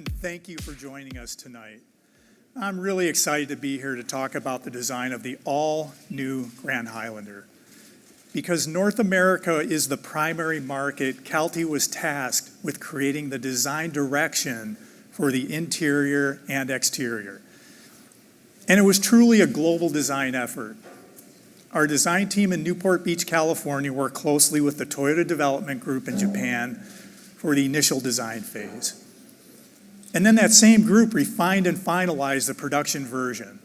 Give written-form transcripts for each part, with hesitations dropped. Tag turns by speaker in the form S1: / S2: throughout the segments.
S1: and thank you for joining us tonight. I'm really excited to be here to talk about the design of the all-new Grand Highlander. Because North America is the primary market, Calty was tasked with creating the design direction for the interior and exterior. And it was truly a global design effort. Our design team in Newport Beach, California worked closely with the Toyota Development Group in Japan for the initial design phase. And then that same group refined and finalized the production version.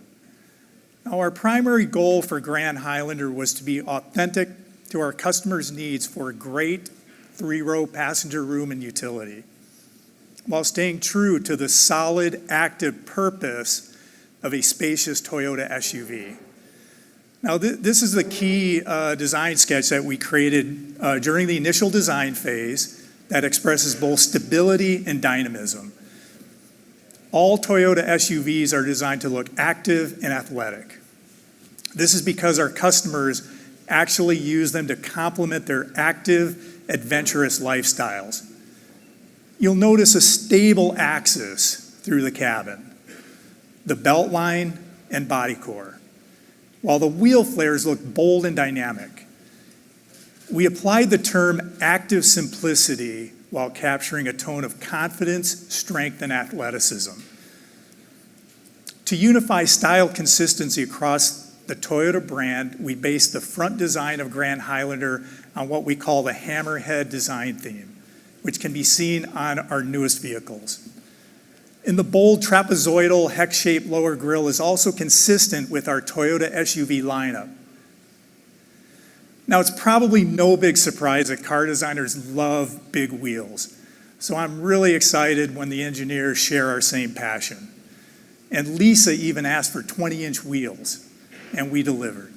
S1: Now, our primary goal for Grand Highlander was to be authentic to our customers' needs for a great three-row passenger room and utility, while staying true to the solid, active purpose of a spacious Toyota SUV. Now, this is the key design sketch that we created during the initial design phase that expresses both stability and dynamism. All Toyota SUVs are designed to look active and athletic. This is because our customers actually use them to complement their active, adventurous lifestyles. You'll notice a stable axis through the cabin, the belt line and body core, while the wheel flares look bold and dynamic. We applied the term active simplicity while capturing a tone of confidence, strength, and athleticism. To unify style consistency across the Toyota brand, we based the front design of Grand Highlander on what we call the hammerhead design theme, which can be seen on our newest vehicles. And the bold trapezoidal hex-shaped lower grille is also consistent with our Toyota SUV lineup. Now, it's probably no big surprise that car designers love big wheels. So I'm really excited when the engineers share our same passion. And Lisa even asked for 20-inch wheels, and we delivered.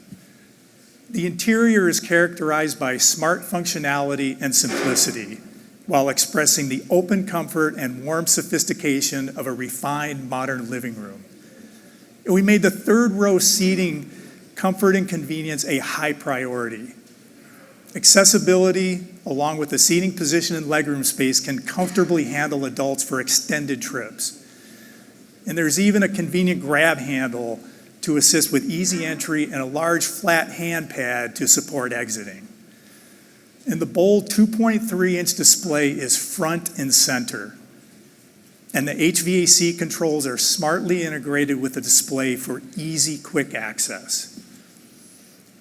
S1: The interior is characterized by smart functionality and simplicity, while expressing the open comfort and warm sophistication of a refined modern living room. And we made the third row seating comfort and convenience a high priority. Accessibility, along with the seating position and legroom space, can comfortably handle adults for extended trips. And there's even a convenient grab handle to assist with easy entry and a large flat hand pad to support exiting. And the bold 2.3-inch display is front and center. And the HVAC controls are smartly integrated with the display for easy, quick access.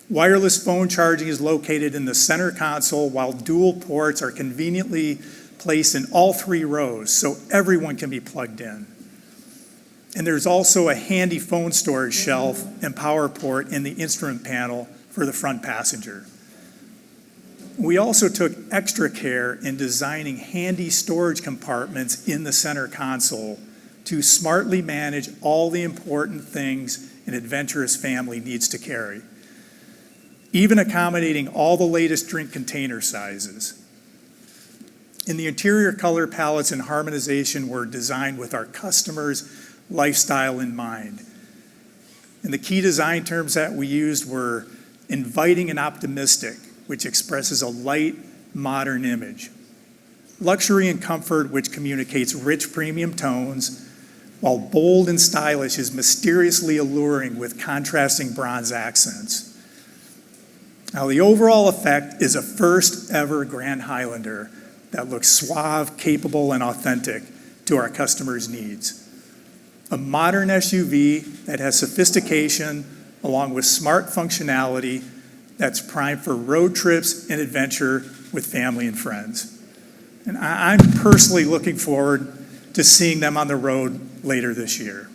S1: Wireless phone charging is located in the center console, while dual ports are conveniently placed in all three rows so everyone can be plugged in. And there's also a handy phone storage shelf and power port in the instrument panel for the front passenger. We also took extra care in designing handy storage compartments in the center console to smartly manage all the important things an adventurous family needs to carry, even accommodating all the latest drink container sizes. And the interior color palettes and harmonization were designed with our customers' lifestyle in mind. And the key design terms that we used were inviting and optimistic, which expresses a light, modern image. Luxury and comfort, which communicates rich premium tones, while bold and stylish is mysteriously alluring with contrasting bronze accents. Now, the overall effect is a first ever Grand Highlander that looks suave, capable, and authentic to our customers' needs. A modern SUV that has sophistication along with smart functionality that's primed for road trips and adventure with family and friends. And I'm personally looking forward to seeing them on the road later this year.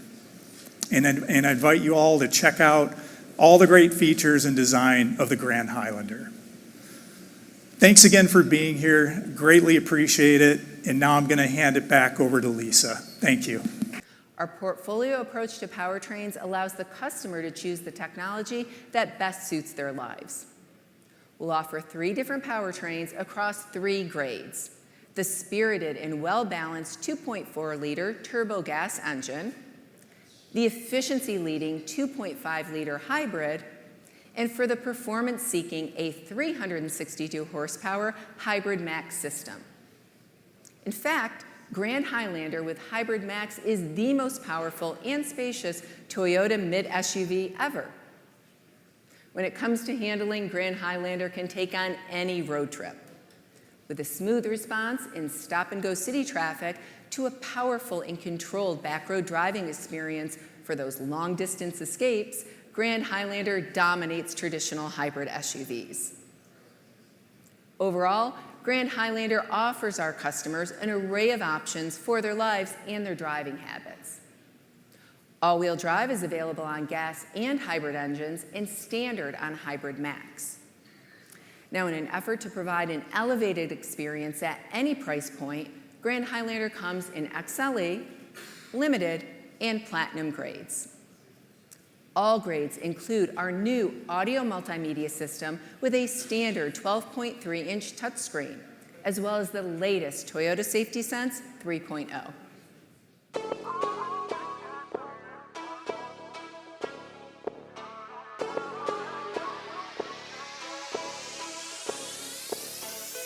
S1: And I invite you all to check out all the great features and design of the Grand Highlander. Thanks again for being here. Greatly appreciate it. And now I'm going to hand it back over to Lisa. Thank you.
S2: Our portfolio approach to powertrains allows the customer to choose the technology that best suits their lives. We'll offer 3 different powertrains across 3 grades: the spirited and well-balanced 2.4-liter turbo gas engine, the efficiency-leading 2.5-liter hybrid, and for the performance-seeking, a 362 horsepower hybrid max system. In fact, Grand Highlander with Hybrid Max is the most powerful and spacious Toyota mid-SUV ever. When it comes to handling, Grand Highlander can take on any road trip. With a smooth response in stop-and-go city traffic to a powerful and controlled back-road driving experience for those long-distance escapes, Grand Highlander dominates traditional hybrid SUVs. Overall, Grand Highlander offers our customers an array of options for their lives and their driving habits. All-wheel drive is available on gas and hybrid engines and standard on Hybrid Max. Now, in an effort to provide an elevated experience at any price point, Grand Highlander comes in XLE, Limited, and Platinum grades. All grades include our new audio multimedia system with a standard 12.3-inch touchscreen, as well as the latest Toyota Safety Sense 3.0.